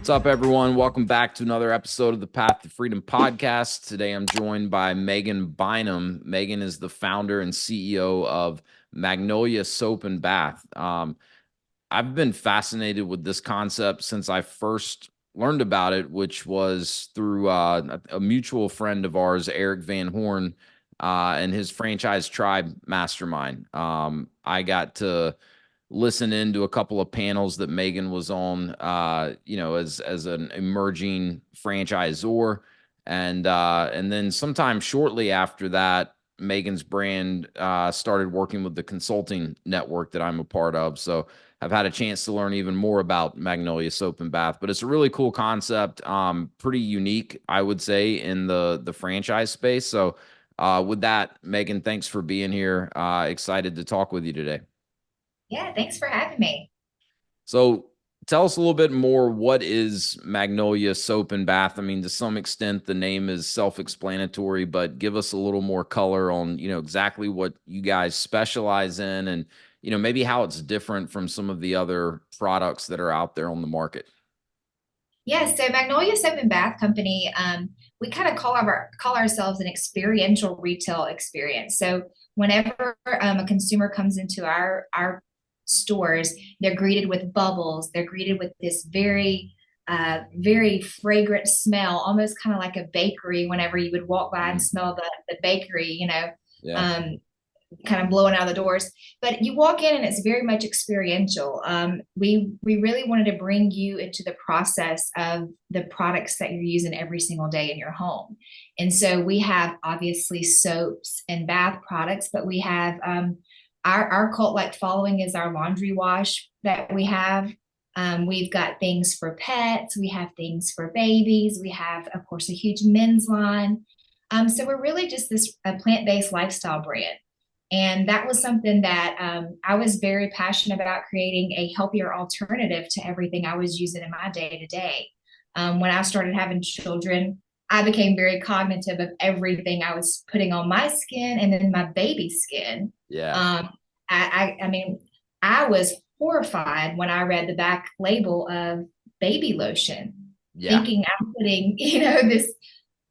What's up, everyone? Welcome back to another episode of the Path to Freedom podcast. Today, I'm joined by Magen Bynum. Magen is the founder and CEO of Magnolia Soap and Bath. I've been fascinated with this concept since I first learned about it, which was through a mutual friend of ours, Eric Van Horn, and his Franchise Tribe Mastermind. I got to listen into a couple of panels that Magen was on, as an emerging franchisor. And then sometime shortly after that, Magen's brand started working with the consulting network that I'm a part of. So I've had a chance to learn even more about Magnolia Soap and Bath, but it's a really cool concept, pretty unique, I would say, in the franchise space. So with that, Magen, thanks for being here. Excited to talk with you today. Yeah, thanks for having me. So tell us a little bit more. What is Magnolia Soap and Bath? I mean, to some extent, the name is self-explanatory, but give us a little more color on, exactly what you guys specialize in and, maybe how it's different from some of the other products that are out there on the market. Yeah, so Magnolia Soap and Bath Company, we kind of call ourselves an experiential retail experience. So whenever a consumer comes into our stores, they're greeted with bubbles. They're greeted with this very fragrant smell, almost kind of like a bakery. Whenever you would walk by and smell the bakery, Yeah. um, kind of blowing out of the doors. But you walk in and it's very much experiential. We really wanted to bring you into the process of the products that you're using every single day in your home. And so we have obviously soaps and bath products, but we have our cult like following is our laundry wash that we have. We've got things for pets, we have things for babies, we have, of course, a huge men's line. So we're really just this a plant-based lifestyle brand. And that was something that I was very passionate about creating a healthier alternative to everything I was using in my day to day. When I started having children, I became very cognitive of everything I was putting on my skin and then my baby's skin. Yeah. I mean, I was horrified when I read the back label of baby lotion, Yeah. thinking I'm putting,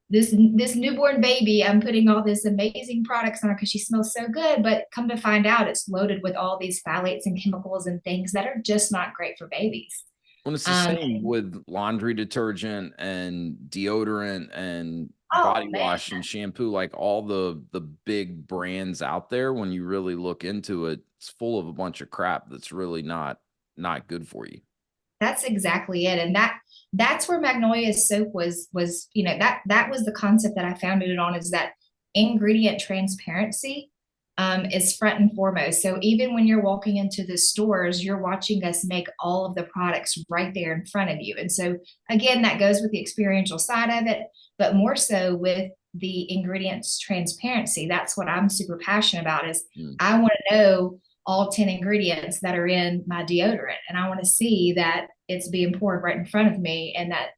this newborn baby, I'm putting all this amazing products on her because she smells so good, but come to find out it's loaded with all these phthalates and chemicals and things that are just not great for babies. Well, it's the um same with laundry detergent and deodorant and oh body man, wash and shampoo, like all the big brands out there. When you really look into it, it's full of a bunch of crap that's really not good for you. that's exactly it. And that's where Magnolia soap was that was the concept that I founded it on, is that ingredient transparency is front and foremost. So even when you're walking into the stores, you're watching us make all of the products right there in front of you. And so again, that goes with the experiential side of it, but more so with the ingredients transparency. That's what I'm super passionate about, is Mm. I want to know all 10 ingredients that are in my deodorant, and I want to see that it's being poured right in front of me, and that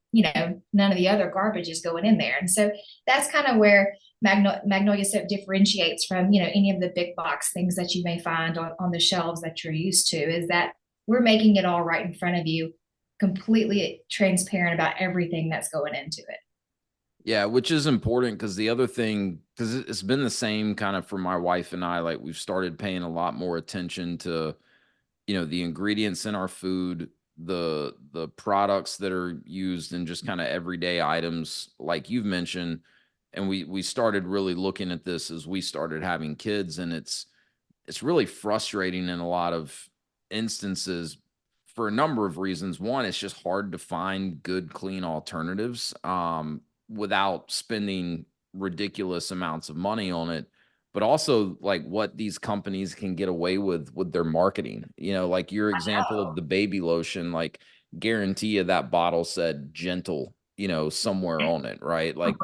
none of the other garbage is going in there. And so that's kind of where Magnolia soap differentiates from any of the big box things that you may find on the shelves that you're used to, is that we're making it all right in front of you, completely transparent about everything that's going into it. Yeah, which is important because the other thing, because it's been the same kind of for my wife and I, like we've started paying a lot more attention to, the ingredients in our food, the products that are used in just kind of everyday items, like you've mentioned. And we started really looking at this as we started having kids, and it's really frustrating in a lot of instances for a number of reasons. One, it's just hard to find good, clean alternatives without spending ridiculous amounts of money on it. But also, like, what these companies can get away with their marketing. Like your example of the baby lotion, like guarantee you that bottle said gentle, somewhere on it, right? Like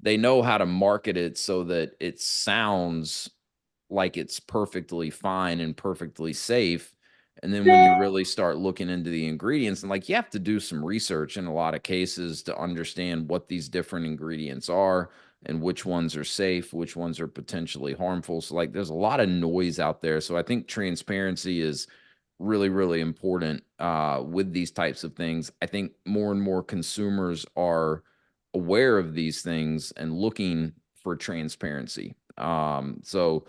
they know how to market it so that it sounds like it's perfectly fine and perfectly safe. And then when you really start looking into the ingredients, and like you have to do some research in a lot of cases to understand what these different ingredients are and which ones are safe, which ones are potentially harmful. So like there's a lot of noise out there. So I think transparency is really, really important with these types of things. I think more and more consumers are aware of these things and looking for transparency. So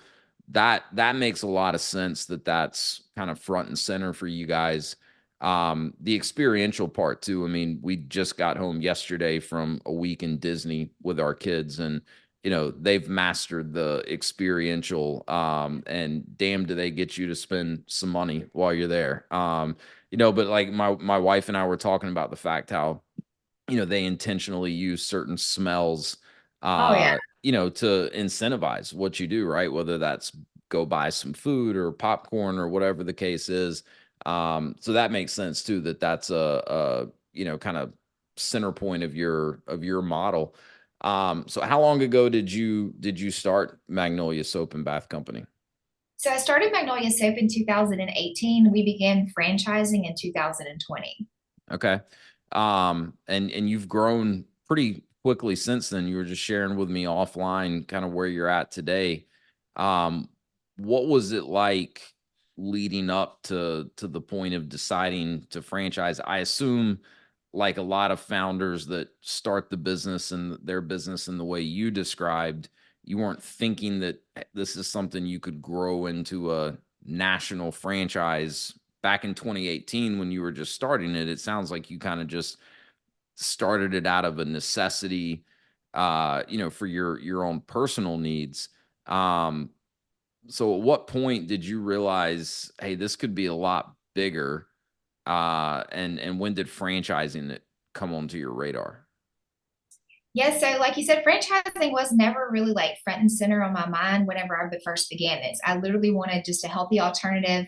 that makes a lot of sense that that's kind of front and center for you guys. The experiential part too. I mean, we just got home yesterday from a week in Disney with our kids, and they've mastered the experiential, and damn, do they get you to spend some money while you're there. But like my wife and I were talking about the fact how they intentionally use certain smells, Oh yeah. to incentivize what you do, right? Whether that's go buy some food or popcorn or whatever the case is. So that makes sense too, that that's a kind of center point of your model. So how long ago did you start Magnolia Soap and Bath Company? So I started Magnolia Soap in 2018. We began franchising in 2020. Okay. And you've grown pretty quickly since then. You were just sharing with me offline kind of where you're at today. Um, what was it like leading up to the point of deciding to franchise? I assume, like a lot of founders that start the business and their business in the way you described, you weren't thinking that this is something you could grow into a national franchise back in 2018 when you were just starting it. It sounds like you kind of just started it out of a necessity, for your own personal needs. Um, so at what point did you realize, hey, this could be a lot bigger? And when did franchising it come onto your radar? Yes, so like you said, franchising was never really like front and center on my mind whenever I first began this. I literally wanted just a healthy alternative.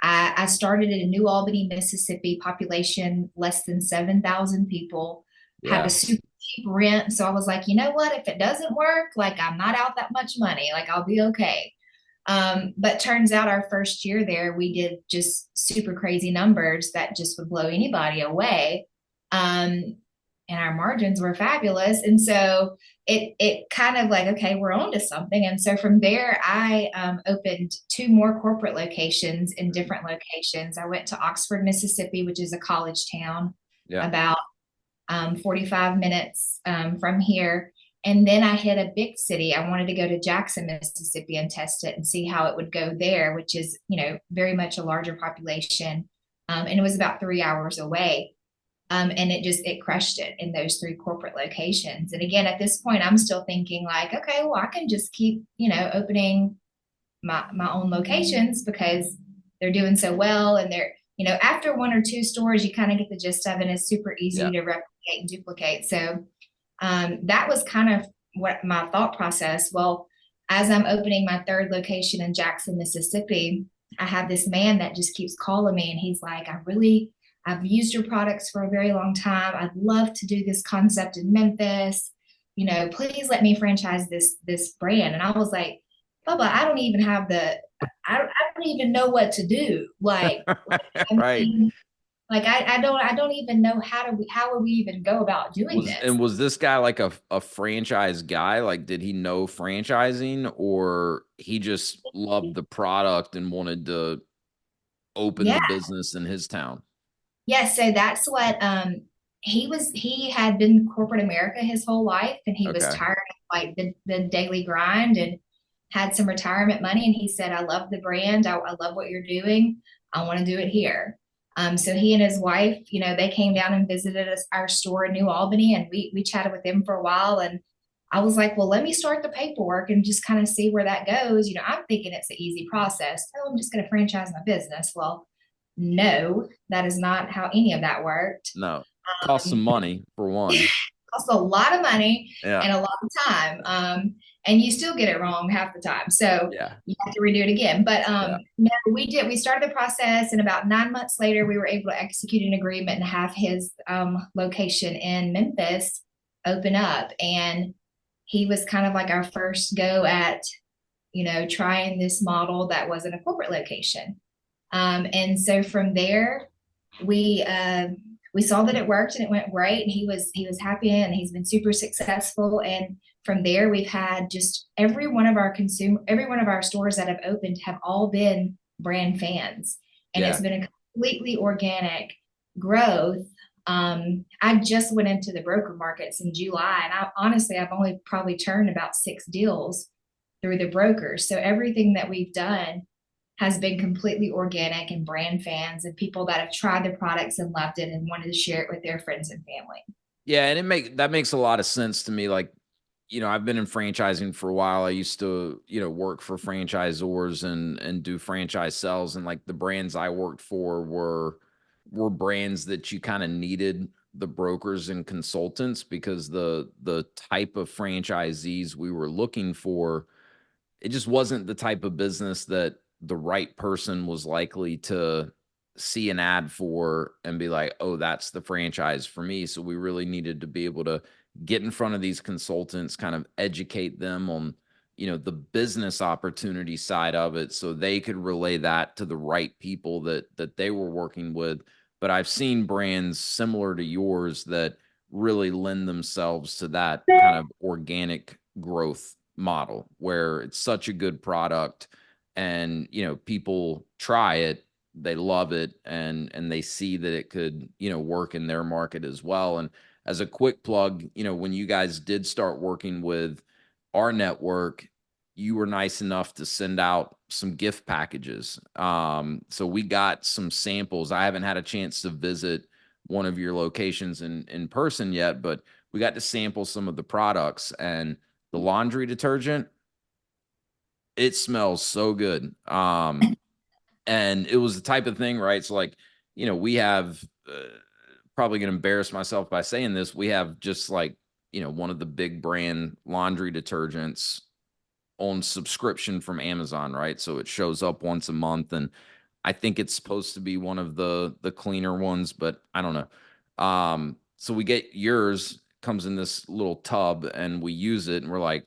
I started in New Albany, Mississippi, population less than 7,000 people, have a Yeah. super cheap rent. So I was like, you know what? If it doesn't work, like I'm not out that much money, like I'll be okay. But turns out our first year there, we did just super crazy numbers that just would blow anybody away. Um, and our margins were fabulous. And so it kind of like, okay, we're on to something. And so from there, I opened two more corporate locations in different locations. I went to Oxford, Mississippi, which is a college town, Yeah. about 45 minutes from here. And then I hit a big city. I wanted to go to Jackson, Mississippi and test it and see how it would go there, which is, very much a larger population. And it was about 3 hours away. And it crushed it in those three corporate locations. And again, at this point, I'm still thinking like, okay, well, I can just keep, opening my own locations because they're doing so well. And they're, after one or two stores, you kind of get the gist of it. And it's super easy Yeah. to replicate and duplicate. So that was kind of what my thought process. Well, as I'm opening my third location in Jackson, Mississippi, I have this man that just keeps calling me and he's like, I've used your products for a very long time. I'd love to do this concept in Memphis. Please let me franchise this brand. And I was like, Bubba, I don't even have I don't even know what to do. I Right. mean, I don't even know how would we even go about doing this. Was this guy like a franchise guy? Like, did he know franchising, or he just loved the product and wanted to open Yeah. the business in his town? Yeah, so that's what he had been corporate America his whole life and he was Okay. tired of like the daily grind and had some retirement money and he said, I love the brand. I love what you're doing. I want to do it here. So he and his wife, they came down and visited us, our store in New Albany, and we chatted with them for a while. And I was like, well, let me start the paperwork and just kind of see where that goes. I'm thinking it's an easy process. Oh, I'm just going to franchise my business. Well, no, that is not how any of that worked. No. Cost some Um, money for one. Costs a lot of money Yeah. and a lot of time. And you still get it wrong half the time. So Yeah. you have to redo it again. But Yeah. no, we started the process and about 9 months later, we were able to execute an agreement and have his location in Memphis open up. And he was kind of like our first go at, trying this model that wasn't a corporate location. And so from there, we we saw that it worked and it went great. And he was happy and he's been super successful. And from there, we've had just every one of our stores that have opened have all been brand fans. and Yeah. it's been a completely organic growth. I just went into the broker markets in July, and I've only probably turned about 6 deals through the brokers. So everything that we've done has been completely organic and brand fans and people that have tried the products and loved it and wanted to share it with their friends and family. Yeah, and that makes a lot of sense to me. Like, I've been in franchising for a while. I used to, work for franchisors and do franchise sales, and like the brands I worked for were brands that you kind of needed the brokers and consultants because the type of franchisees we were looking for, it just wasn't the type of business that the right person was likely to see an ad for and be like, oh, that's the franchise for me. So we really needed to be able to get in front of these consultants, kind of educate them on, the business opportunity side of it so they could relay that to the right people that they were working with. But I've seen brands similar to yours that really lend themselves to that kind of organic growth model where it's such a good product and people try it, they love it, and they see that it could work in their market as well. And as a quick plug, when you guys did start working with our network, you were nice enough to send out some gift packages. So we got some samples. I haven't had a chance to visit one of your locations in person yet, but we got to sample some of the products. And the laundry detergent, it smells so good. And it was the type of thing, right? So like, we have probably going to embarrass myself by saying this. We have just like, one of the big brand laundry detergents on subscription from Amazon, right? So it shows up once a month, and I think it's supposed to be one of the cleaner ones, but I don't know. So we get yours, comes in this little tub, and we use it, and we're like,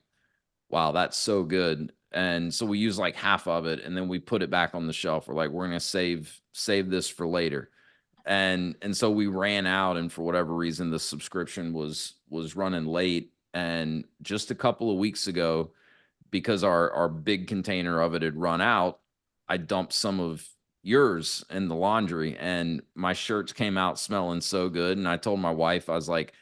wow, that's so good. And so we use like half of it, and then we put it back on the shelf. We're like, we're gonna save this for later. And so we ran out, and for whatever reason, the subscription was running late. And just a couple of weeks ago, because our big container of it had run out, I dumped some of yours in the laundry, and my shirts came out smelling so good. And I told my wife, I was like,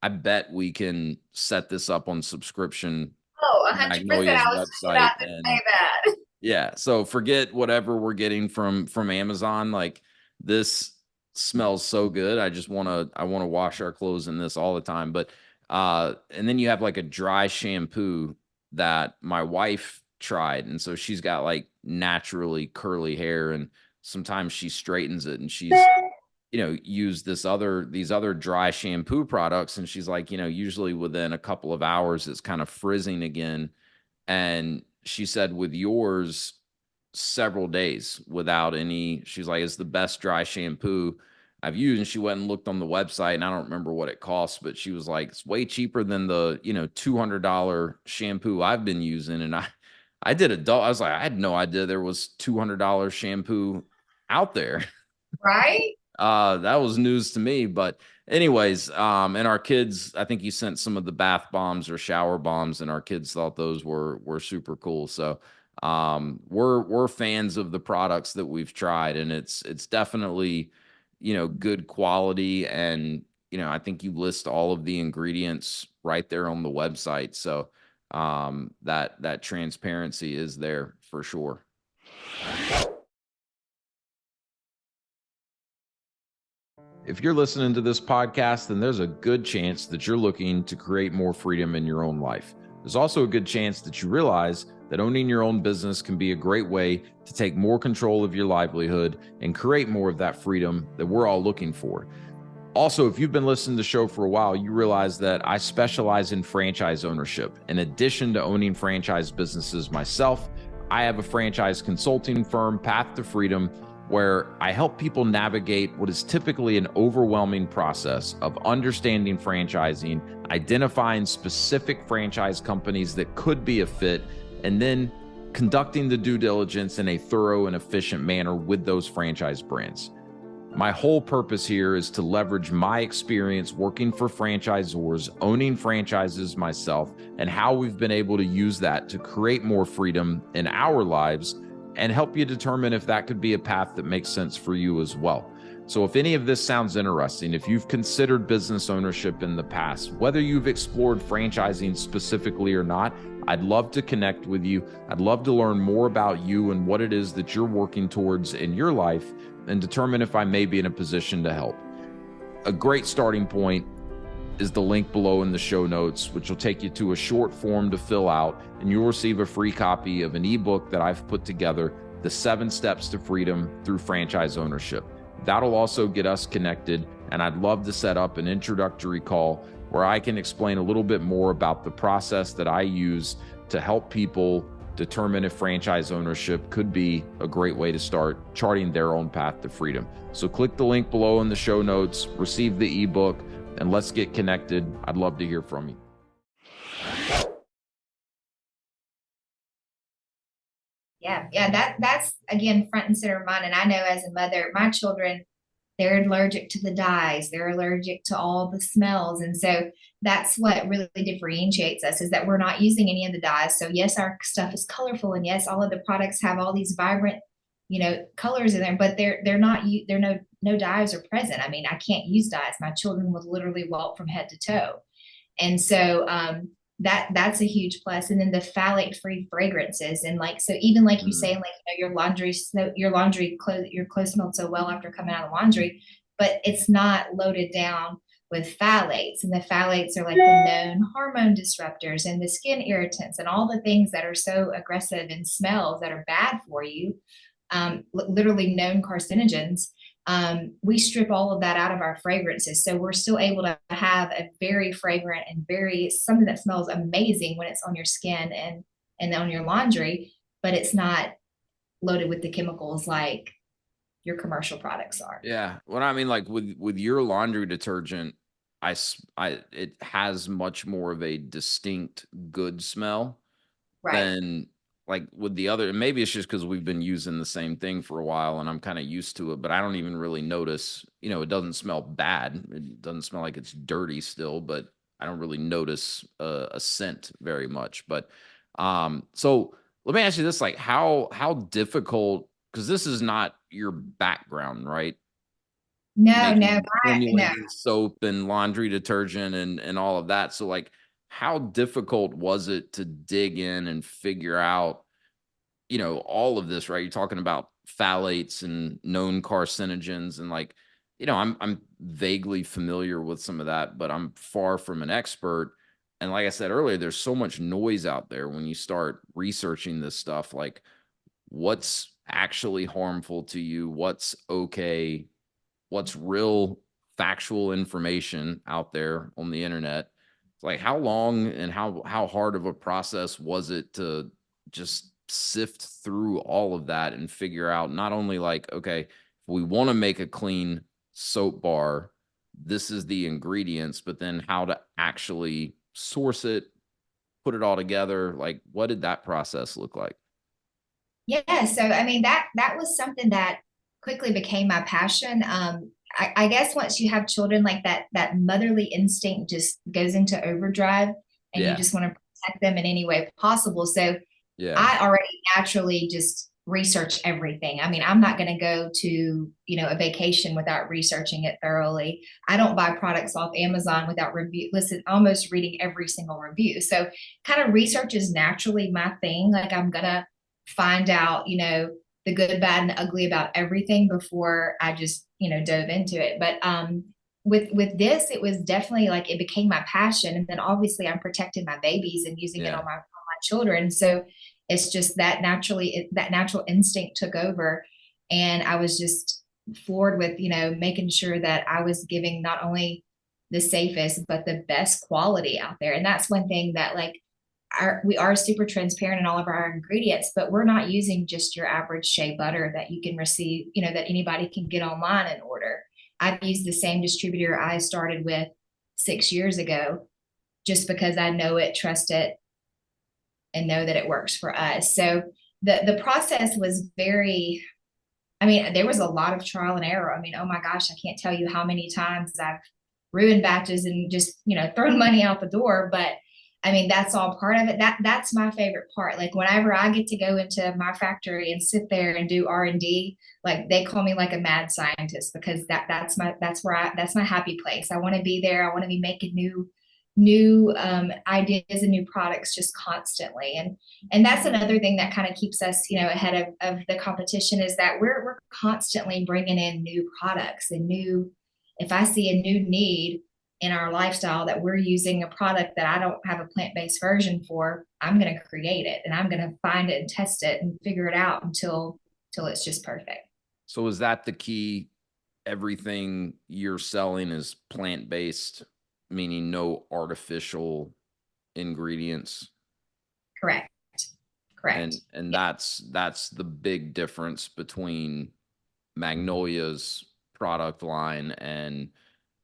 I bet we can set this up on subscription Oh, on 100%. Magnolia's I was just website. about to And say that. yeah, so forget whatever we're getting from Amazon. Like, this smells so good. I want to wash our clothes in this all the time. But and then you have like a dry shampoo that my wife tried, and so she's got like naturally curly hair, and sometimes she straightens it, and she's used these other dry shampoo products, and she's like, usually within a couple of hours it's kind of frizzing again. And she said with yours, several days without any, she's like, it's the best dry shampoo I've used. And she went and looked on the website, and I don't remember what it costs, but she was like, it's way cheaper than the, $200 shampoo I've been using. And I I was like, I had no idea there was $200 shampoo out there. Right? That was news to me. But anyways, and our kids, I think you sent some of the bath bombs or shower bombs, and our kids thought those were super cool. So we're fans of the products that we've tried, and it's definitely, good quality. And I think you list all of the ingredients right there on the website. So that transparency is there for sure. If you're listening to this podcast, then there's a good chance that you're looking to create more freedom in your own life. There's also a good chance that you realize that owning your own business can be a great way to take more control of your livelihood and create more of that freedom that we're all looking for. Also, if you've been listening to the show for a while, you realize that I specialize in franchise ownership. In addition to owning franchise businesses myself, I have a franchise consulting firm, Path to Freedom, where I help people navigate what is typically an overwhelming process of understanding franchising, identifying specific franchise companies that could be a fit, and then conducting the due diligence in a thorough and efficient manner with those franchise brands. My whole purpose here is to leverage my experience working for franchisors, owning franchises myself, and how we've been able to use that to create more freedom in our lives and help you determine if that could be a path that makes sense for you as well. So if any of this sounds interesting, if you've considered business ownership in the past, whether you've explored franchising specifically or not, I'd love to connect with you. I'd love to learn more about you and what it is that you're working towards in your life and determine if I may be in a position to help. A great starting point is the link below in the show notes, which will take you to a short form to fill out, and you'll receive a free copy of an ebook that I've put together, The 7 Steps to Freedom Through Franchise Ownership. That'll also get us connected, and I'd love to set up an introductory call where I can explain a little bit more about the process that I use to help people determine if franchise ownership could be a great way to start charting their own path to freedom. So click the link below in the show notes, receive the ebook, and let's get connected. I'd love to hear from you. Yeah, that's again front and center of mind. And I know as a mother, my children, they're allergic to the dyes, they're allergic to all the smells. And so that's what really differentiates us, is that we're not using any of the dyes. So yes, our stuff is colorful, and yes, all of the products have all these vibrant, colors in there, but they're not, no dyes are present. I mean, I can't use dyes. My children would literally walk from head to toe. And so that's a huge plus. And then the phthalate free fragrances, and so even like you say, your clothes smelled so well after coming out of the laundry, but it's not loaded down with phthalates, and the phthalates are like the known hormone disruptors and the skin irritants and all the things that are so aggressive and smells that are bad for you, literally known carcinogens. We strip all of that out of our fragrances. So we're still able to have a very fragrant and something that smells amazing when it's on your skin and on your laundry, but it's not loaded with the chemicals like your commercial products are. Yeah. Well, I mean, like with your laundry detergent, it has much more of a distinct good smell than like with the other. And maybe it's just because we've been using the same thing for a while and I'm kind of used to it, but I don't even really notice, it doesn't smell bad. It doesn't smell like it's dirty still, but I don't really notice a scent very much. But so let me ask you this, like how difficult, because this is not your background, right? Formulating soap and laundry detergent and all of that. So like, how difficult was it to dig in and figure out, all of this, right? You're talking about phthalates and known carcinogens, and like, I'm vaguely familiar with some of that, but I'm far from an expert. And like I said earlier, there's so much noise out there when you start researching this stuff, like what's actually harmful to you, what's okay, what's real factual information out there on the internet. Like how long and how hard of a process was it to just sift through all of that and figure out not only like, okay, if we want to make a clean soap bar, this is the ingredients, but then how to actually source it, put it all together. Like, what did that process look like? Yeah. So, I mean, that was something that quickly became my passion. I guess once you have children, like that motherly instinct just goes into overdrive, and you just want to protect them in any way possible. So I already naturally just research everything. I mean, I'm not going to go to, a vacation without researching it thoroughly. I don't buy products off Amazon without almost reading every single review. So kind of research is naturally my thing. Like I'm going to find out, the good, bad, and the ugly about everything before I just, dove into it. But with this, it was definitely like it became my passion. And then obviously I'm protecting my babies and using it on my children. So it's just that that natural instinct took over. And I was just floored with, making sure that I was giving not only the safest, but the best quality out there. And that's one thing that we are super transparent in all of our ingredients, but we're not using just your average shea butter that you can receive, that anybody can get online and order. I've used the same distributor I started with 6 years ago, just because I know it, trust it, and know that it works for us. So the process was there was a lot of trial and error. I mean, oh my gosh, I can't tell you how many times I've ruined batches and just, thrown money out the door. But I mean, that's all part of it. That's my favorite part. Like whenever I get to go into my factory and sit there and do R&D, like they call me like a mad scientist, because that's my happy place. I want to be there. I want to be making new ideas and new products just constantly. And that's another thing that kind of keeps us, ahead of the competition, is that we're constantly bringing in new products and new. If I see a new need in our lifestyle that we're using a product that I don't have a plant-based version for, I'm going to create it and I'm going to find it and test it and figure it out until it's just perfect. So is that the key? Everything you're selling is plant-based, meaning no artificial ingredients. Correct. Correct. And Yeah. that's the big difference between Magnolia's product line and,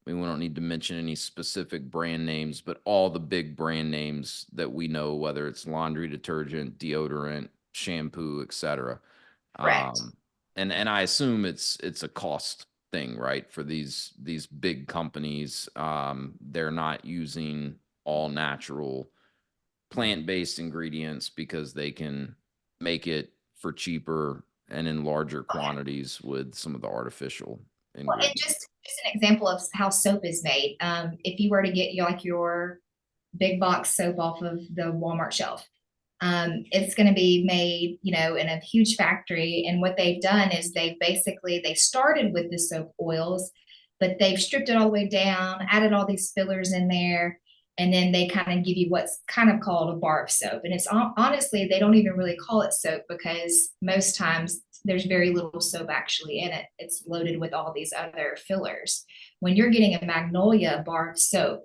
I mean, we don't need to mention any specific brand names, but all the big brand names that we know, whether it's laundry detergent, deodorant, shampoo, etc. Correct. Um, and I assume it's a cost thing, right? For these big companies, they're not using all natural plant-based ingredients because they can make it for cheaper and in larger quantities with some of the artificial Well, and ingredients. just an example of how soap is made. If you were to get your big box soap off of the Walmart shelf, it's going to be made, in a huge factory. And what they've done is they started with the soap oils, but they've stripped it all the way down, added all these fillers in there, and then they kind of give you what's kind of called a bar of soap. And it's honestly, they don't even really call it soap, because most times there's very little soap actually in it. It's loaded with all these other fillers. When you're getting a Magnolia bar of soap,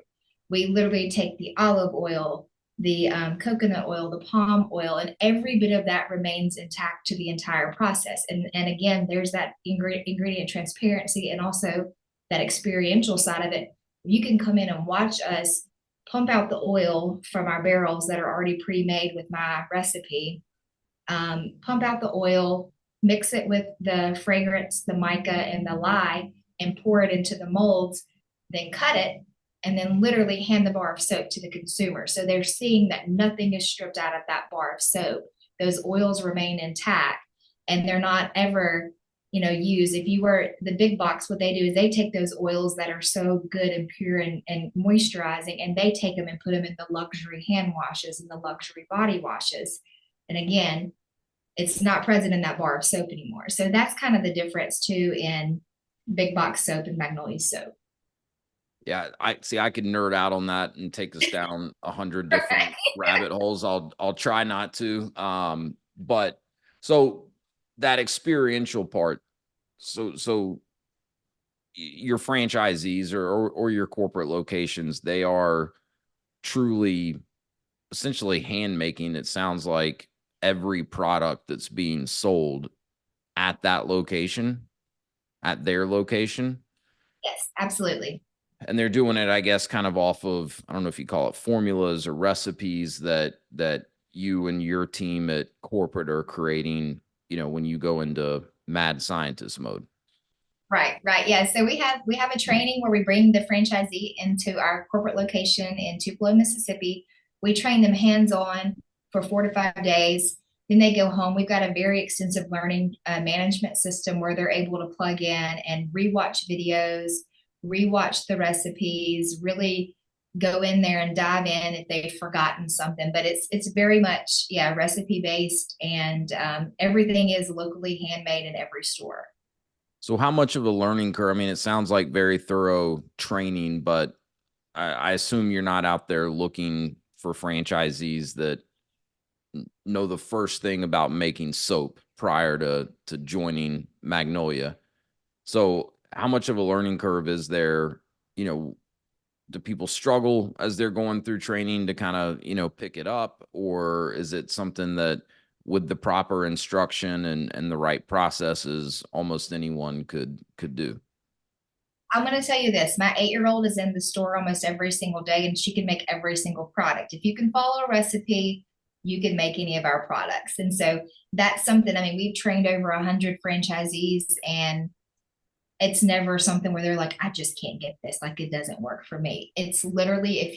we literally take the olive oil, the coconut oil, the palm oil, and every bit of that remains intact to the entire process. And again, there's that ingredient transparency and also that experiential side of it. You can come in and watch us pump out the oil from our barrels that are already pre-made with my recipe. Pump out the oil, mix it with the fragrance, the mica, and the lye, and pour it into the molds, then cut it, and then literally hand the bar of soap to the consumer. So they're seeing that nothing is stripped out of that bar of soap. Those oils remain intact, and they're not ever, used. If you were the big box, what they do is they take those oils that are so good and pure and moisturizing, and they take them and put them in the luxury hand washes and the luxury body washes. And again, it's not present in that bar of soap anymore. So that's kind of the difference too in big box soap and Magnolia soap. Yeah, I could nerd out on that and take us down 100 different rabbit holes. I'll try not to. But so that experiential part, so your franchisees or your corporate locations, they are truly essentially hand making. It sounds like every product that's being sold at that location, at their location. Yes, absolutely. And they're doing it, I guess, kind of off of, I don't know if you call it formulas or recipes that you and your team at corporate are creating, when you go into mad scientist mode. Right, right. Yeah. So we have a training where we bring the franchisee into our corporate location in Tupelo, Mississippi. We train them hands-on for 4 to 5 days. Then they go home. We've got a very extensive learning management system where they're able to plug in and rewatch videos, rewatch the recipes, really go in there and dive in if they've forgotten something. But it's very much, yeah, recipe based, and everything is locally handmade in every store. So how much of a learning curve? I mean, it sounds like very thorough training, but I assume you're not out there looking for franchisees that know the first thing about making soap prior to joining Magnolia. So how much of a learning curve is there? Do people struggle as they're going through training to kind of, pick it up? Or is it something that with the proper instruction and the right processes, almost anyone could do? I'm going to tell you this. My 8 year old is in the store almost every single day, and she can make every single product. If you can follow a recipe, you can make any of our products. And so that's something, I mean, we've trained over 100 franchisees, and It's never something where they're like, I just can't get this. Like it doesn't work for me. It's literally if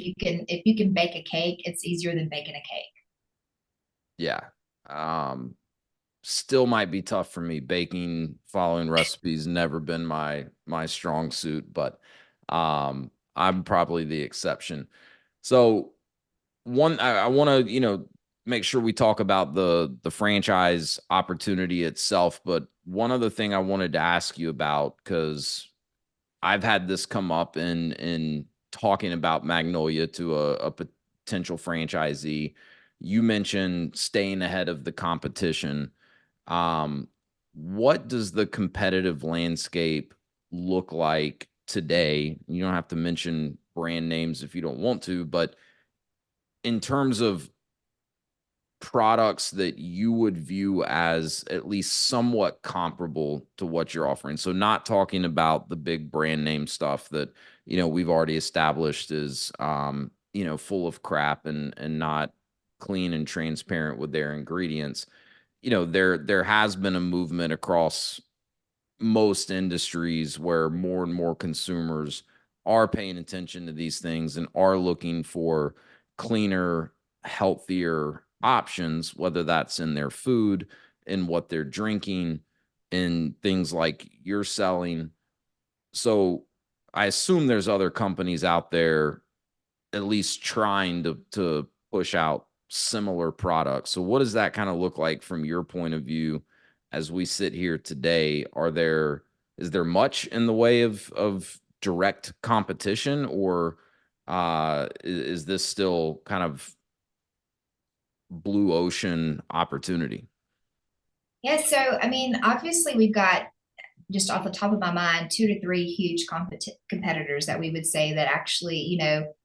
you can bake a cake, it's easier than baking a cake. Yeah. Um, Still might be tough for me. Baking, following recipes, never been my strong suit, but I'm probably the exception. So one, I want to, make sure we talk about the franchise opportunity itself, but one other thing I wanted to ask you about, because I've had this come up in talking about Magnolia to a potential franchisee. You mentioned staying ahead of the competition. um, what does the competitive landscape look like today? You don't have to mention brand names if you don't want to, but in terms of products that you would view as at least somewhat comparable to what you're offering. So not talking about the big brand name stuff that, we've already established is, full of crap and not clean and transparent with their ingredients. There has been a movement across most industries where more and more consumers are paying attention to these things and are looking for cleaner, healthier options, whether that's in their food, in what they're drinking, in things like you're selling. So I assume there's other companies out there at least trying to push out similar products. So what does that kind of look like from your point of view as we sit here today? Is there much in the way of direct competition, or is this still kind of blue ocean opportunity? Yeah, so I mean, obviously we've got just off the top of my mind, two to three huge competitors that we would say that actually,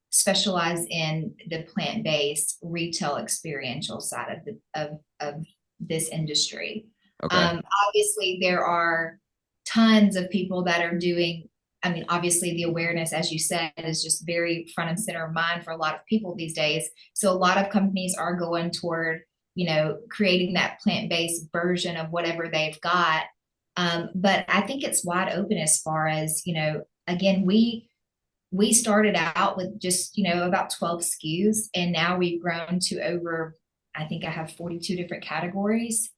specialize in the plant-based retail experiential side of of this industry. Okay. Obviously, there are tons of people that are doing. I mean, obviously, the awareness, as you said, is just very front and center of mind for a lot of people these days. So, a lot of companies are going toward, creating that plant-based version of whatever they've got. But I think it's wide open as far as, again, we started out with just, about 12 SKUs, and now we've grown to over, I think I have 42 different categories.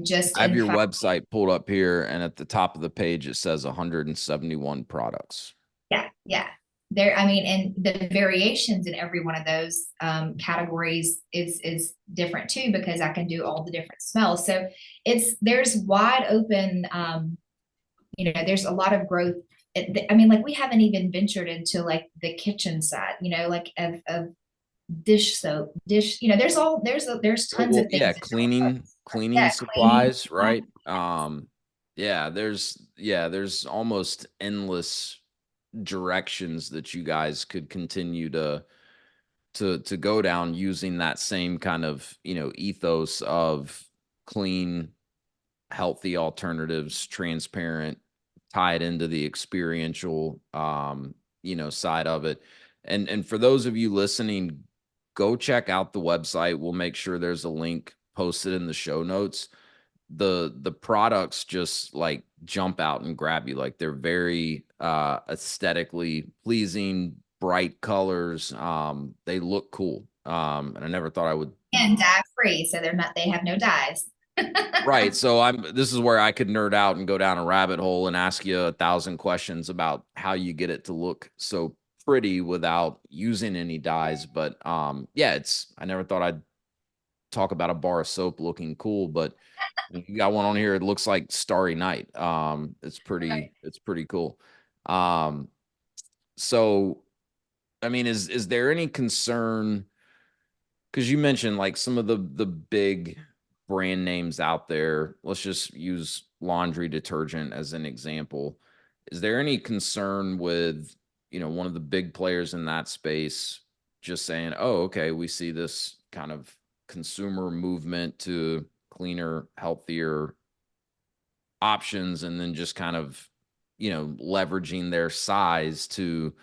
Just I have in your fact, website pulled up here, and at the top of the page it says 171 products. yeah, yeah. There, I mean, and the variations in every one of those categories is different too, because I can do all the different smells. So there's wide open. There's a lot of growth. I mean, like we haven't even ventured into like the kitchen side, like of dish soap, dish. There's tons Well, of yeah, things. cleaning Yeah, cleaning. supplies, right? There's almost endless directions that you guys could continue to go down using that same kind of, ethos of clean, healthy alternatives, transparent, tied into the experiential, side of it. And for those of you listening, go check out the website. We'll make sure there's a link posted in the show notes. The products just like jump out and grab you. Like they're very aesthetically pleasing, bright colors. They look cool. And I never thought I would. And dye free, so they have no dyes. Right. So this is where I could nerd out and go down a rabbit hole and ask you 1,000 questions about how you get it to look so pretty without using any dyes. But yeah, I never thought I'd talk about a bar of soap looking cool, but you got one on here. It looks like Starry Night. It's pretty cool. Um, so I mean, is there any concern? Because you mentioned like some of the big brand names out there. Let's just use laundry detergent as an example. Is there any concern with, one of the big players in that space just saying, "Oh, okay, we see this kind of consumer movement to cleaner, healthier options," and then just kind of, leveraging their size to,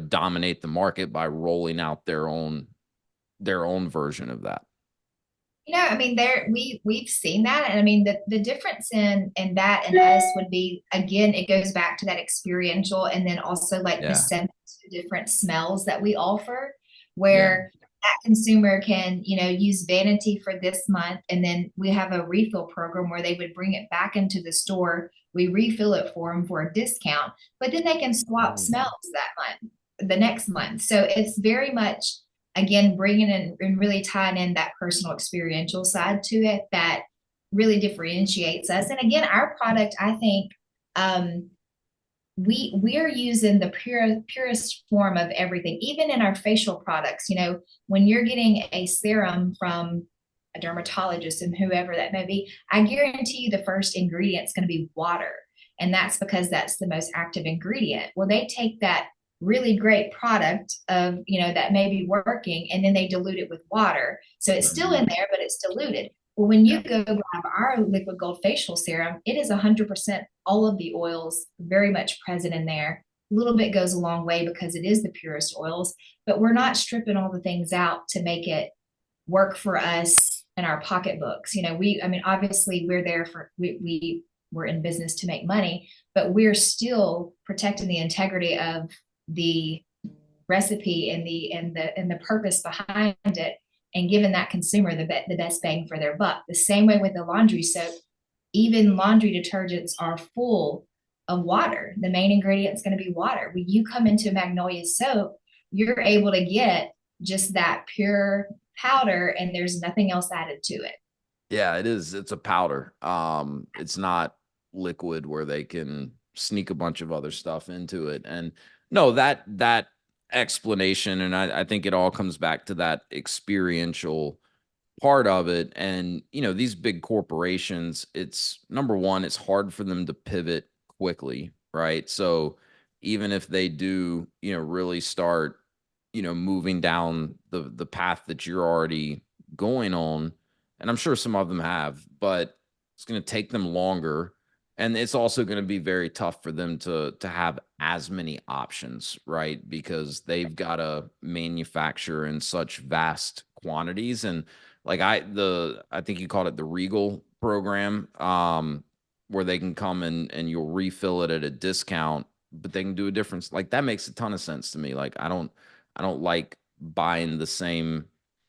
dominate the market by rolling out their own version of that? I mean, we've seen that, and I mean the difference in that and us would be, again, it goes back to that experiential, and then also like the Yeah. sense of different smells that we offer, Yeah. where that consumer can, use vanity for this month, and then we have a refill program where they would bring it back into the store. We refill it for them for a discount, but then they can swap Oh. smells that month, the next month. So it's very much, again, bringing in and really tying in that personal experiential side to it that really differentiates us. And again, our product, I think, um, we're using the purest form of everything, even in our facial products. When you're getting a serum from a dermatologist and whoever that may be, I guarantee you the first ingredient is going to be water. And that's because that's the most active ingredient. Well, they take that really great product of, that may be working, and then they dilute it with water. So it's still in Mhm. there, but it's diluted. Well, when Yeah. you go grab our liquid gold facial serum, it is 100% all of the oils very much present in there. A little bit goes a long way because it is the purest oils, but we're not stripping all the things out to make it work for us in our pocketbooks. I mean, obviously we're there for, we're in business to make money, but we're still protecting the integrity of the recipe and the purpose behind it, and giving that consumer the best bang for their buck. The same way with the laundry soap, even laundry detergents are full of water. The main ingredient is going to be water. When you come into Magnolia soap, you're able to get just that pure powder, and there's nothing else added to it. Yeah, it is. It's a powder. It's not liquid where they can sneak a bunch of other stuff into it. And no, that explanation, and I think it all comes back to that experiential part of it. And these big corporations, it's number one, it's hard for them to pivot quickly, right? So even if they do, really start, moving down the path that you're already going on, and I'm sure some of them have, but it's going to take them longer. And it's also going to be very tough for them to have as many options, right? Because they've got to manufacture in such vast quantities. And like I think you called it the Regal program, where they can come and you'll refill it at a discount, but they can do a difference. Like that makes a ton of sense to me. Like I don't like buying the same.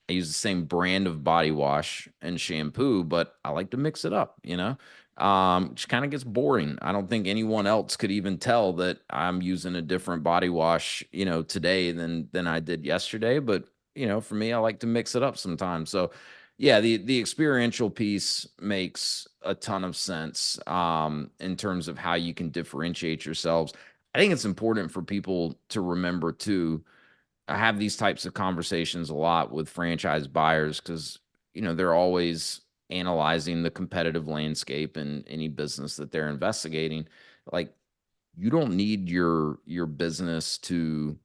I use the same brand of body wash and shampoo, but I like to mix it up. Which kind of gets boring. I don't think anyone else could even tell that I'm using a different body wash, today than I did yesterday. But for me, I like to mix it up sometimes. So yeah, the experiential piece makes a ton of sense in terms of how you can differentiate yourselves. I think it's important for people to remember too. I have these types of conversations a lot with franchise buyers because they're always analyzing the competitive landscape in any business that they're investigating. Like you don't need your business to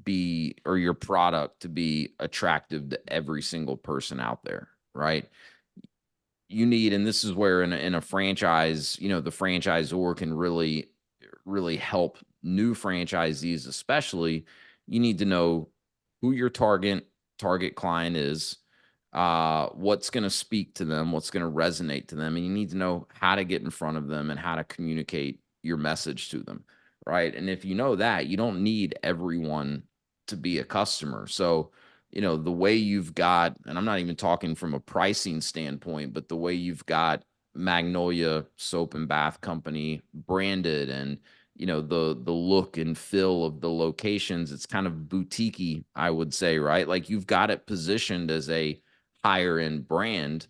be, or your product to be attractive to every single person out there, right? You need, and this is where in a franchise, the franchisor can really help new franchisees, especially. You need to know who your target client is, what's going to speak to them, what's going to resonate to them, and you need to know how to get in front of them and how to communicate your message to them, right? And if you know that, you don't need everyone to be a customer. So the way you've got, and I'm not even talking from a pricing standpoint, but the way you've got Magnolia Soap and Bath Company branded, and the look and feel of the locations, it's kind of boutiquey, I would say, right? Like you've got it positioned as a higher end brand.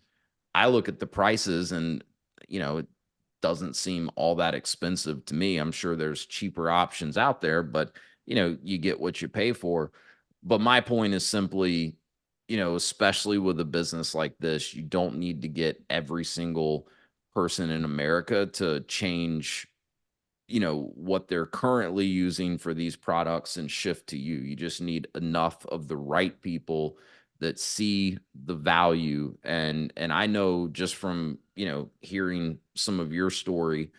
I look at the prices and it doesn't seem all that expensive to me. I'm sure there's cheaper options out there, but you get what you pay for. But my point is simply, especially with a business like this, you don't need to get every single person in America to change, what they're currently using for these products and shift to you. You just need enough of the right people that see the value. And I know just from, hearing some of your story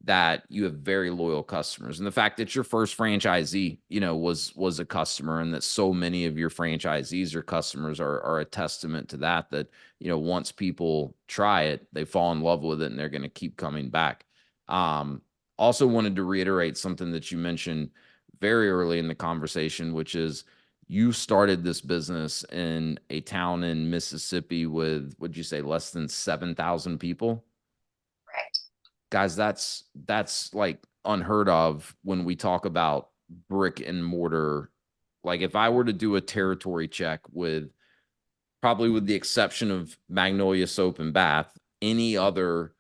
that you have very loyal customers. And the fact that your first franchisee, was a customer, and that so many of your franchisees or customers are a testament to that, once people try it, they fall in love with it and they're going to keep coming back. Um, Also wanted to reiterate something that you mentioned very early in the conversation, which is you started this business in a town in Mississippi with, would you say, less than 7,000 people? Correct. Guys, that's like unheard of when we talk about brick and mortar. Like, if I were to do a territory check with, probably with the exception of Magnolia Soap and Bath, any other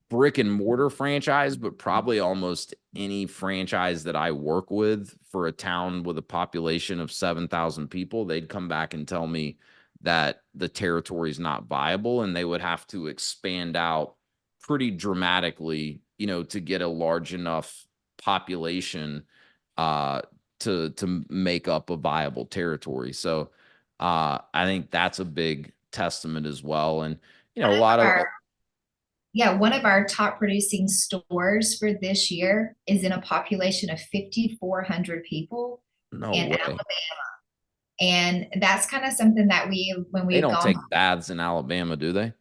brick and mortar franchise, but probably almost any franchise that I work with for a town with a population of 7,000 people, they'd come back and tell me that the territory is not viable and they would have to expand out pretty dramatically, to get a large enough population uh to make up a viable territory. So I think that's a big testament as well. And a One of lot of our Yeah, one of our top producing stores for this year is in a population of 5,400 people no in way. and that's kind of something that when They we've don't gone, take baths in Alabama, do they?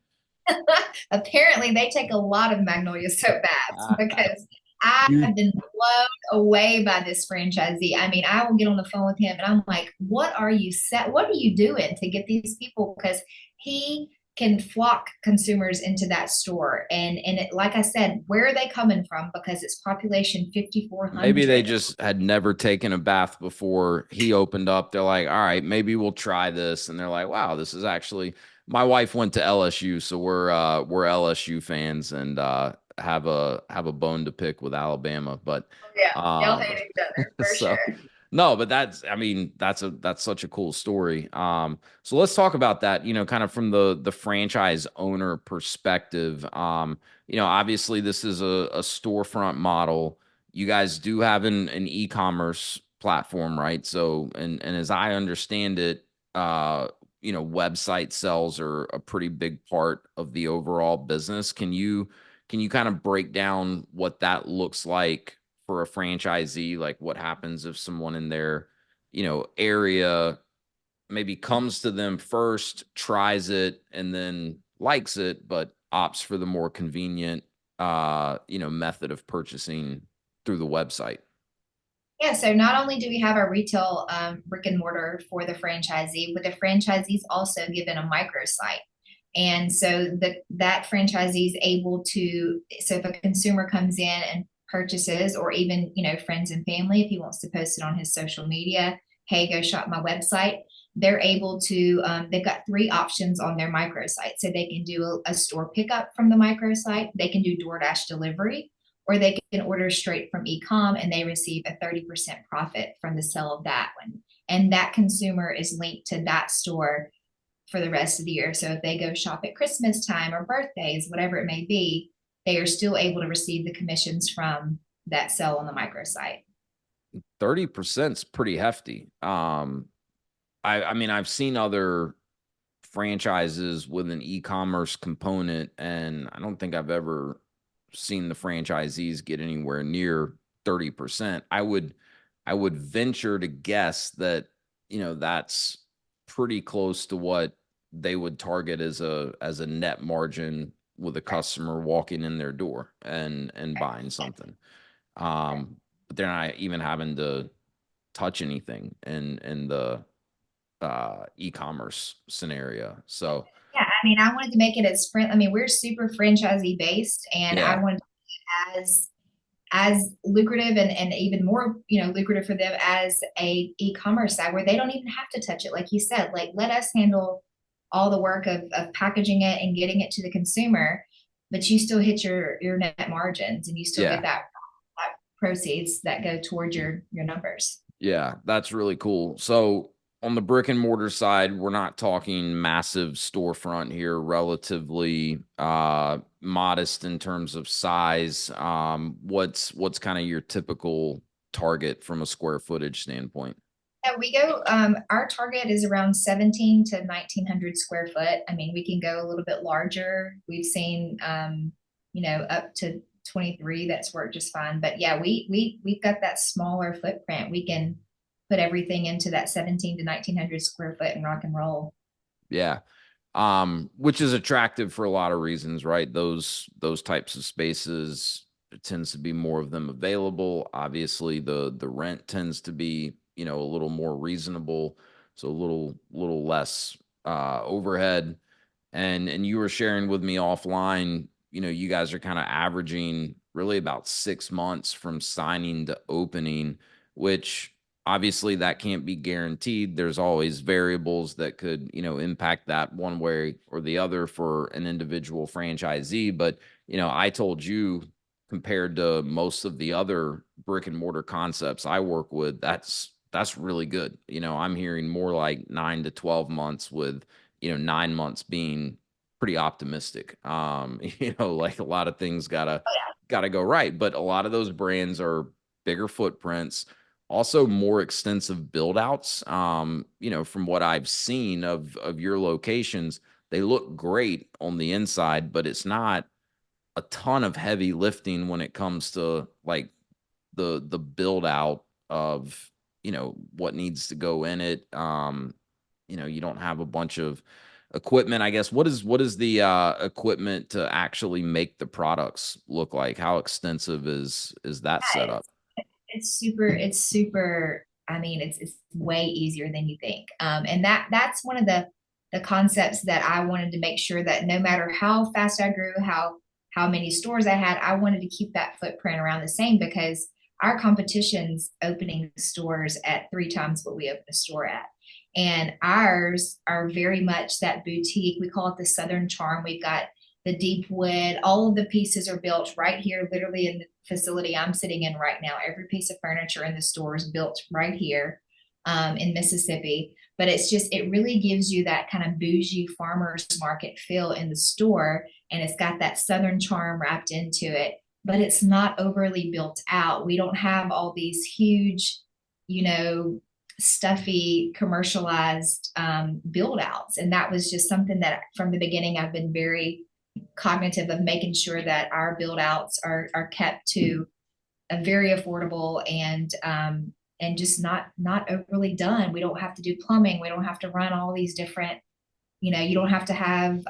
apparently they take a lot of Magnolia soap baths because I Dude, have been blown away by this franchisee. I mean, I will get on the phone with him and I'm like, what are you doing to get these people? Because he can flock consumers into that store. And it, like I said, where are they coming from? Because it's population maybe 5,400. they just had never taken a bath before he opened up. They're like, all right, maybe we'll try this. And they're like, wow, this is actually, my wife went to LSU, so we're LSU fans, and have a bone to pick with Alabama. But Yeah, y'all um hate each other for so sure. no, but I mean, that's such a cool story. So let's talk about that, kind of from the franchise owner perspective. Obviously this is a storefront model. You guys do have an e-commerce platform, right? So, and as I understand it, website sales are a pretty big part of the overall business. Can you kind of break down what that looks like for a franchisee? Like, what happens if someone in their, area maybe comes to them first, tries it, and then likes it, but opts for the more convenient, method of purchasing through the website? Yeah, so not only do we have our retail brick and mortar for the franchisee, but the franchisee's also given a microsite. And so that franchisee is able to, so if a consumer comes in and purchases, or even, friends and family, if he wants to post it on his social media, hey, go shop my website, they're able to, they've got three options on their microsite. So they can do a store pickup from the microsite, they can do DoorDash delivery, or they can order straight from e-com and they receive a 30% profit from the sale of that one. And that consumer is linked to that store for the rest of the year. So if they go shop at Christmas time or birthdays, whatever it may be, they are still able to receive the commissions from that sale on the microsite. 30% is pretty hefty. I mean, I've seen other franchises with an e-commerce component, and I don't think I've ever seen the franchisees get anywhere near 30%. I would venture to guess that, that's pretty close to what they would target as a net margin with a Right. customer walking in their door and buying something. But they're not even having to touch anything in the e-commerce scenario. So Yeah, I mean, I wanted to make it as friend. I mean, we're super franchisee based, and I yeah, wanted to make it as lucrative and even more, lucrative for them as a e-commerce side where they don't even have to touch it. Like you said, like let us handle all the work of packaging it and getting it to the consumer, but you still hit your net margins and you still get yeah, that proceeds that go towards your numbers. yeah, that's really cool. So on the brick and mortar side, we're not talking massive storefront here, relatively modest in terms of size. What's kind of your typical target from a square footage standpoint? Yeah, we go, our target is around 17 to 1900 square foot. I mean, we can go a little bit larger. We've seen, up to 2023 that's worked just fine. But yeah, we've got that smaller footprint. We can put everything into that 17 to 1900 square foot and rock and roll. Yeah. Which is attractive for a lot of reasons, right? Those types of spaces, it tends to be more of them available. Obviously, the rent tends to be, a little more reasonable, so a little less overhead. And you were sharing with me offline, you guys are kind of averaging really about 6 months from signing to opening, which obviously that can't be guaranteed. There's always variables that could, impact that one way or the other for an individual franchisee. But, I told you, compared to most of the other brick and mortar concepts I work with, that's really good. I'm hearing more like 9 to 12 months, with 9 months being pretty optimistic. Like a lot of things gotta go right. But a lot of those brands are bigger footprints, also more extensive build outs. From what I've seen of your locations, they look great on the inside, but it's not a ton of heavy lifting when it comes to like the build out of what needs to go in it. You don't have a bunch of equipment. I guess what is the equipment to actually make the products look like? How extensive is that setup? It's super, I mean, it's way easier than you think. And that's one of the concepts that I wanted to make sure that no matter how fast I grew, how many stores I had, I wanted to keep that footprint around the same, because our competition's opening stores at 3 times what we open a store at. And ours are very much that boutique. We call it the Southern Charm. We've got the deep wood. All of the pieces are built right here, literally in the facility I'm sitting in right now. Every piece of furniture in the store is built right here in Mississippi. But it really gives you that kind of bougie farmer's market feel in the store. And it's got that Southern charm wrapped into it, but it's not overly built out. We don't have all these huge, you know, stuffy commercialized build outs. And that was just something that from the beginning I've been very cognitive of, making sure that our build outs are kept to a very affordable and just not overly done. We don't have to do plumbing. We don't have to run all these different, you don't have to have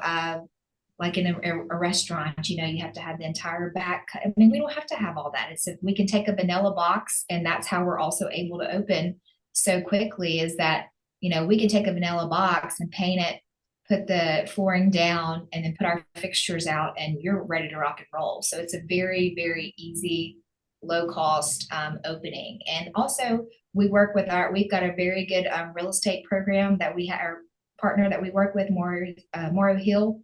like in a restaurant, you have to have the entire back. I mean, we don't have to have all that. We can take a vanilla box, and that's how we're also able to open so quickly, is that, we can take a vanilla box and paint it, put the flooring down, and then put our fixtures out, and you're ready to rock and roll. So it's a very, very easy, low cost opening. And also we've got a very good real estate program that we have, our partner that we work with, Morrow Hill.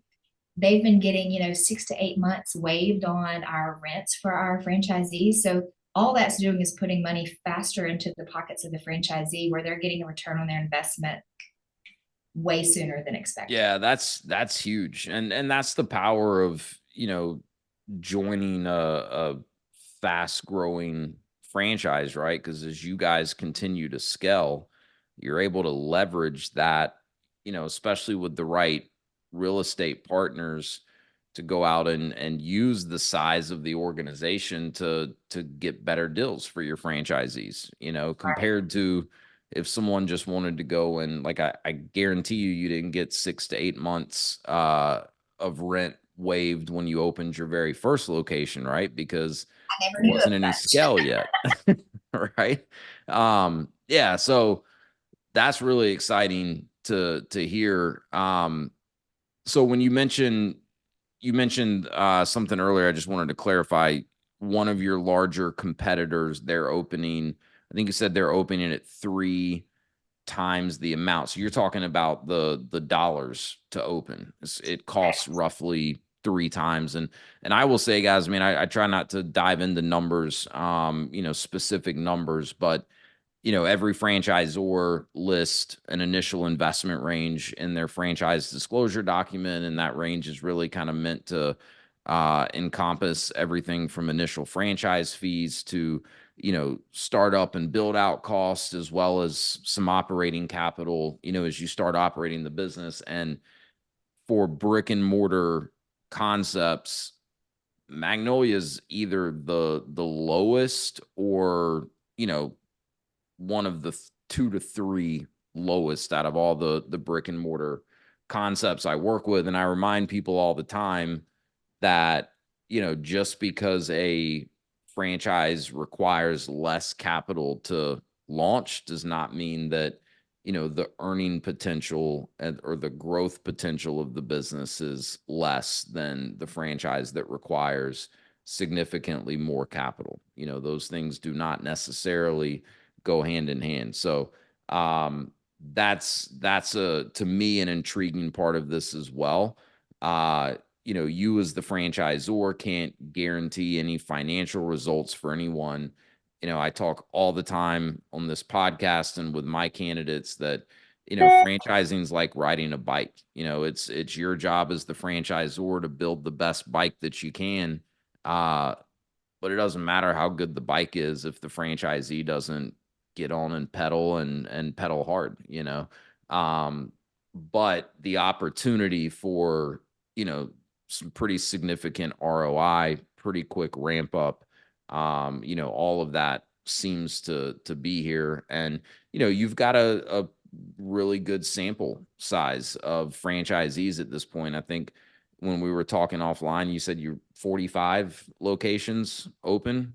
They've been getting, 6 to 8 months waived on our rents for our franchisees. So all that's doing is putting money faster into the pockets of the franchisee, where they're getting a return on their investment way sooner than expected. Yeah, that's huge. And that's the power of, joining a fast growing franchise, right? Because as you guys continue to scale, you're able to leverage that, especially with the right real estate partners, to go out and use the size of the organization to get better deals for your franchisees, compared to if someone just wanted to go and, like, I guarantee you didn't get 6 to 8 months of rent waived when you opened your very first location, right? Because I never there knew of wasn't any such. scale yet. Right. Yeah, so that's really exciting to hear. So when you mentioned something earlier, I just wanted to clarify. One of your larger competitors, they're opening, I think you said they're opening at 3 times the amount. So you're talking about the dollars to open. It costs roughly 3 times. And I will say, guys, I mean, I try not to dive into numbers, specific numbers, but every franchisor lists an initial investment range in their franchise disclosure document, and that range is really kind of meant to encompass everything from initial franchise fees to startup and build out costs, as well as some operating capital, as you start operating the business. And for brick and mortar concepts, Magnolia is either the lowest or, you know, one of the 2 to 3 lowest out of all the brick and mortar concepts I work with. And I remind people all the time that, just because a franchise requires less capital to launch does not mean that, the earning potential or the growth potential of the business is less than the franchise that requires significantly more capital. Those things do not necessarily go hand in hand. So, that's a to me an intriguing part of this as well. You as the franchisor can't guarantee any financial results for anyone. I talk all the time on this podcast and with my candidates that, franchising is like riding a bike. It's your job as the franchisor to build the best bike that you can. But it doesn't matter how good the bike is if the franchisee doesn't get on and pedal and pedal hard. But the opportunity for, some pretty significant ROI, pretty quick ramp up, all of that seems to be here. And, you've got a really good sample size of franchisees at this point. I think when we were talking offline, you said you're 45 locations open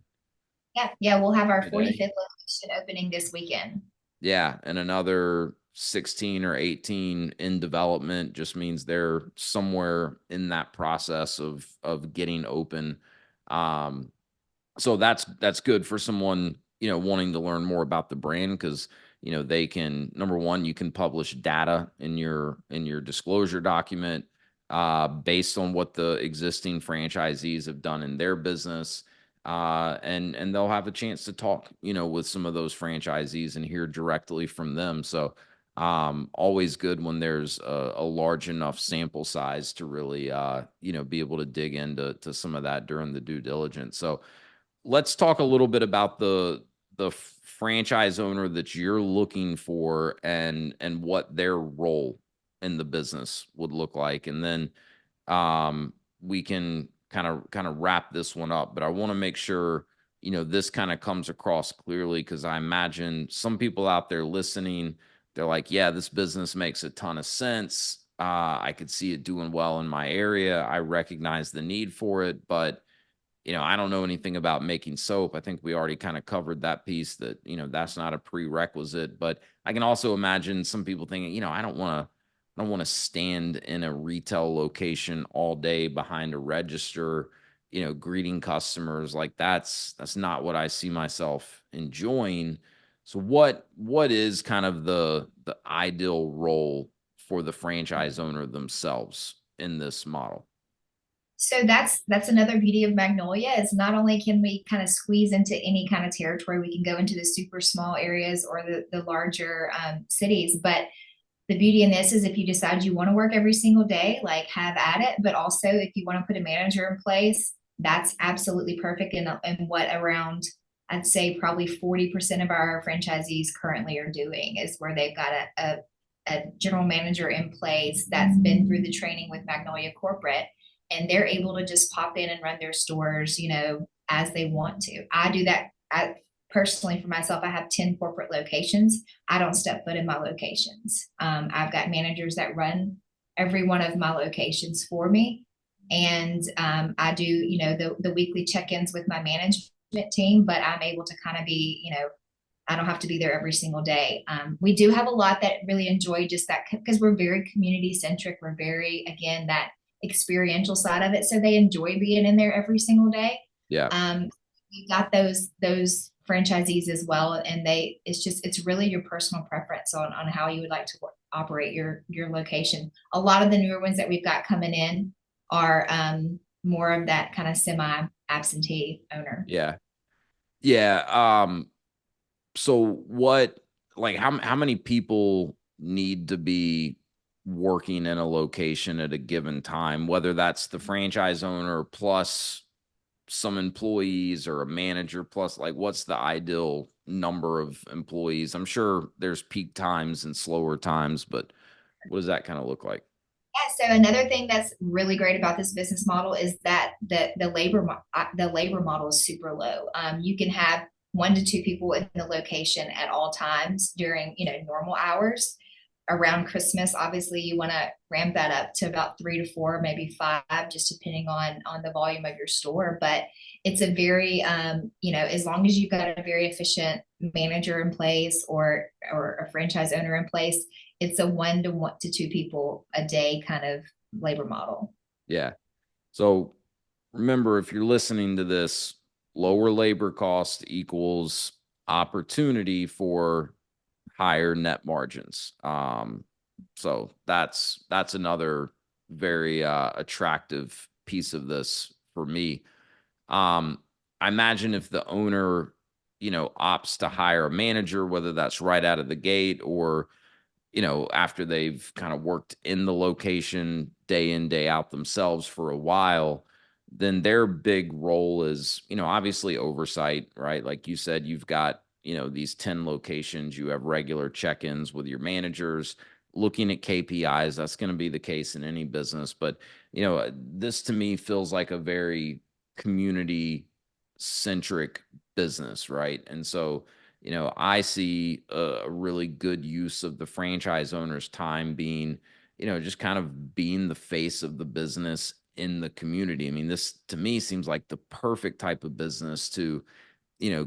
Yeah, yeah, we'll have our today. 45th location opening this weekend. Yeah, and another 16 or 18 in development just means they're somewhere in that process of getting open. Um, so that's good for someone, wanting to learn more about the brand because, they can, number one, you can publish data in your disclosure document based on what the existing franchisees have done in their business. And they'll have a chance to talk, with some of those franchisees and hear directly from them. So always good when there's a large enough sample size to really be able to dig into some of that during the due diligence. So let's talk a little bit about the franchise owner that you're looking for and what their role in the business would look like. And then we can kind of wrap this one up, but I want to make sure, this kind of comes across clearly because I imagine some people out there listening, they're like, yeah, this business makes a ton of sense. I could see it doing well in my area. I recognize the need for it, but I don't know anything about making soap. I think we already kind of covered that piece that, that's not a prerequisite, but I can also imagine some people thinking, I don't want to stand in a retail location all day behind a register, greeting customers. Like that's not what I see myself enjoying. So what is kind of the ideal role for the franchise owner themselves in this model? So that's another beauty of Magnolia is not only can we kind of squeeze into any kind of territory, we can go into the super small areas or the larger cities, but the beauty in this is if you decide you want to work every single day, like have at it. But also if you want to put a manager in place, that's absolutely perfect. And what around, I'd say probably 40% of our franchisees currently are doing is where they've got a general manager in place that's been through the training with Magnolia Corporate. And they're able to just pop in and run their stores, as they want to. I do that. Personally for myself, I have 10 corporate locations. I don't step foot in my locations. I've got managers that run every one of my locations for me. And I do, the weekly check-ins with my management team, but I'm able to kind of be, I don't have to be there every single day. We do have a lot that really enjoy just that because we're very community centric. We're very, again, that experiential side of it. So they enjoy being in there every single day. Yeah. We've got those franchisees as well, and it's really your personal preference on how you would like to operate your location. A lot of the newer ones that we've got coming in are more of that kind of semi absentee owner. Yeah. Yeah. So what, like, how many people need to be working in a location at a given time, whether that's the franchise owner plus some employees or a manager plus, like, what's the ideal number of employees? I'm sure there's peak times and slower times, but what does that kind of look like? Yeah, so another thing that's really great about this business model is that the labor model is super low. You can have 1 to 2 people in the location at all times during normal hours. Around Christmas, obviously, you want to ramp that up to about 3 to 4, maybe 5, just depending on the volume of your store. But it's a very as long as you've got a very efficient manager in place or a franchise owner in place, it's a 1 to 2 people a day kind of labor model. Yeah. So remember, if you're listening to this, lower labor cost equals opportunity for higher net margins. So that's another very attractive piece of this for me. Um, I imagine if the owner, opts to hire a manager, whether that's right out of the gate or after they've kind of worked in the location day in, day out themselves for a while, then their big role is, obviously oversight, right? Like you said, you've got, these 10 locations, you have regular check ins with your managers, looking at KPIs. That's going to be the case in any business. But, this to me feels like a very community centric business, right? And so, I see a really good use of the franchise owner's time being, just kind of being the face of the business in the community. I mean, this to me seems like the perfect type of business to,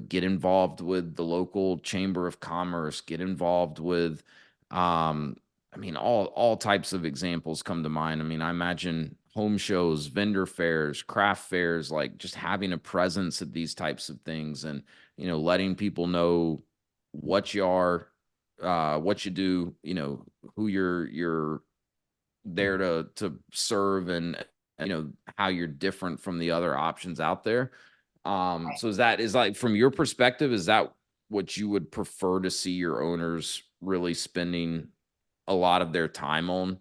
get involved with the local chamber of commerce, get involved with, um, I mean, all types of examples come to mind. I mean, I imagine home shows, vendor fairs, craft fairs, like just having a presence at these types of things and, letting people know what you are, what you do, who you're there to serve and how you're different from the other options out there. So is like from your perspective, is that what you would prefer to see your owners really spending a lot of their time on,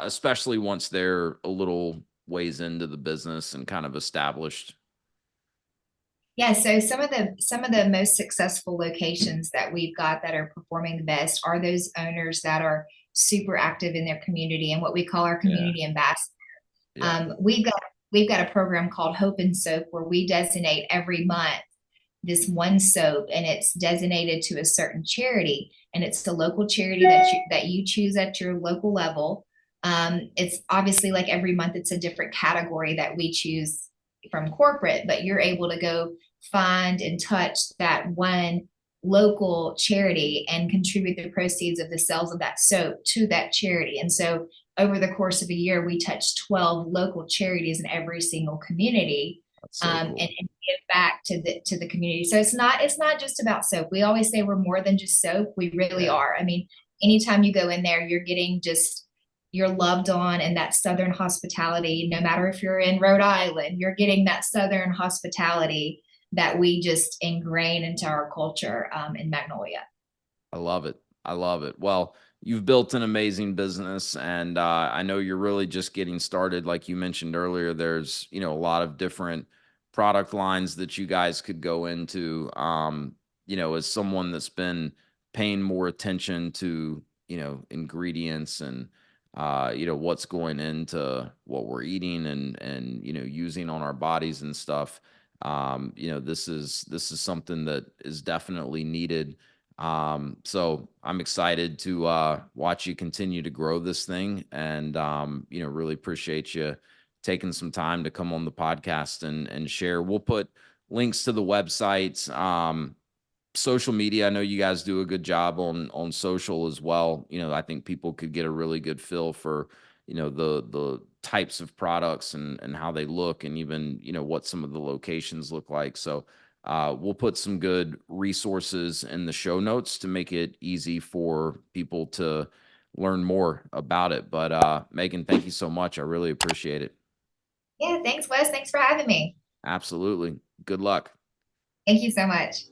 especially once they're a little ways into the business and kind of established? Yeah, so some of the most successful locations that we've got that are performing the best are those owners that are super active in their community and what we call our Yeah, community ambassadors. yeah, We've got a program called Hope and Soap where we designate every month this one soap, and it's designated to a certain charity, and it's the local charity that you choose at your local level. It's obviously like every month it's a different category that we choose from corporate, but you're able to go find and touch that one local charity and contribute the proceeds of the sales of that soap to that charity. And so over the course of a year, we touch 12 local charities in every single community, that's so and cool. give back to the community. So it's not just about soap. We always say we're more than just soap. We really Yeah. are. I mean, anytime you go in there, you're getting just you're loved on and that Southern hospitality. No matter if you're in Rhode Island, you're getting that Southern hospitality that we just ingrain into our culture in Magnolia. I love it. I love it. Well, you've built an amazing business, and I know you're really just getting started. Like you mentioned earlier, there's a lot of different product lines that you guys could go into. As someone that's been paying more attention to ingredients and what's going into what we're eating and using on our bodies and stuff. This is something that is definitely needed, so I'm excited to watch you continue to grow this thing and really appreciate you taking some time to come on the podcast and share. We'll put links to the websites, social media. I know you guys do a good job on social as well. I think people could get a really good feel for, the types of products and how they look and even, what some of the locations look like. So we'll put some good resources in the show notes to make it easy for people to learn more about it. But Megan, thank you so much. I really appreciate it. Yeah, thanks, Wes. Thanks for having me. Absolutely. Good luck. Thank you so much.